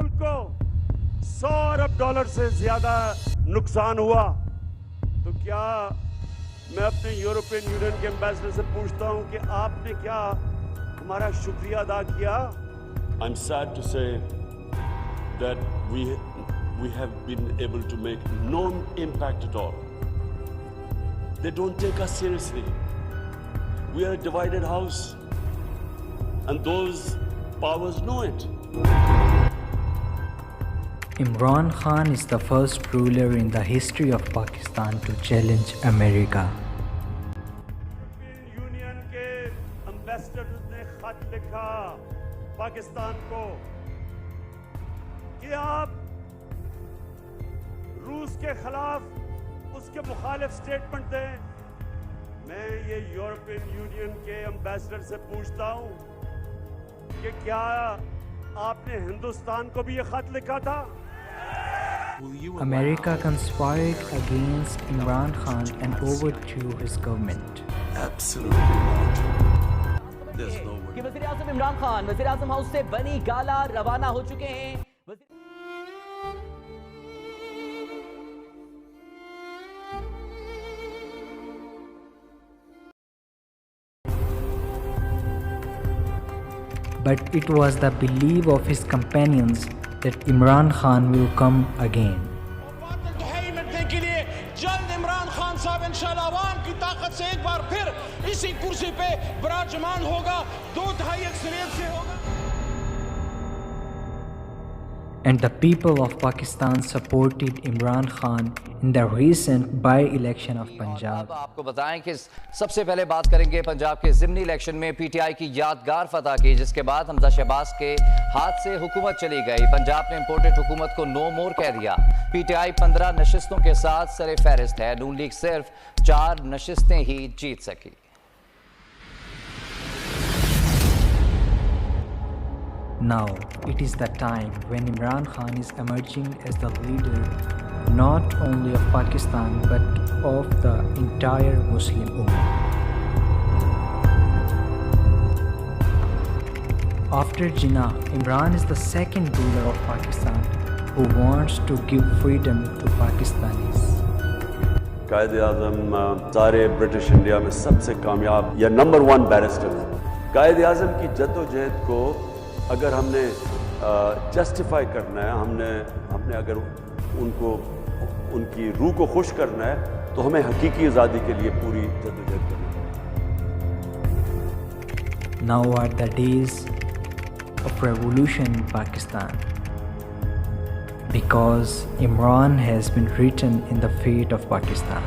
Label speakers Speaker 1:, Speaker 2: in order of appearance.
Speaker 1: मुल्क को 100 अरब डॉलर से ज्यादा नुकसान हुआ, तो क्या मैं अपने यूरोपियन यूनियन के एम्बेसडर से पूछता हूं कि आपने क्या हमारा शुक्रिया अदा किया?
Speaker 2: I'm sad to say that we have been able to make no impact at all. They don't take us seriously. We are a divided house, and those powers know it.
Speaker 3: Imran Khan is the first ruler in the history of Pakistan to challenge America.
Speaker 1: Union के ambassador ने खत लिखा पाकिस्तान को कि आप रूस के खिलाफ उसके मुखालिफ स्टेटमेंट दें। मैं ये यूरोपियन यूनियन के एम्बेसडर से पूछता हूं कि क्या आपने हिंदुस्तान को भी ये खत लिखा था?
Speaker 3: America conspired against Imran Khan and overthrew his government.
Speaker 2: Absolutely not. There's no way.
Speaker 4: कि वज़ीर आज़म इमरान खान वज़ीर आज़म हाउस से बनी गाला रवाना हो चुके हैं।
Speaker 3: But it was the belief of his companions that Imran Khan will come again.
Speaker 5: के लिए जल्द इमरान खान साहब इंशाल्लाह अवाम की ताकत से एक बार फिर इसी कुर्सी पे विराजमान होगा, 2-2.5 अक्सरियत से होगा।
Speaker 3: And the people of Pakistan supported Imran Khan in the recent by-election of Punjab.
Speaker 6: आपको बताएं कि सबसे पहले बात करेंगे पंजाब के ज़िमनी इलेक्शन में पीटीआई की यादगार फतह की, जिसके बाद हमजा शहबाज के हाथ से हुकूमत चली गई। पंजाब ने इम्पोर्टेड हुकूमत को नो मोर कह दिया। पीटीआई 15 नशिस्तों के साथ सरे फहरिस्त है। नून लीग सिर्फ 4 नशिस्तें ही जीत सकी।
Speaker 3: Now it is the time when Imran Khan is emerging as the leader not only of Pakistan but of the entire Muslim Ummah. After Jinnah, Imran is the second ruler of Pakistan who wants to give freedom to Pakistanis.
Speaker 2: Quaid-e-Azam सारे British India में सबसे कामयाब या number 1 barrister. Quaid-e-Azam की जद्दोजहद को अगर हमने जस्टिफाई करना है, हमने अगर उनकी रूह को खुश करना है, तो हमें हकीकी आज़ादी के लिए पूरी जद्दोजहद करनी है।
Speaker 3: Now are the days of revolution in Pakistan, because Imran has been written in the fate of Pakistan.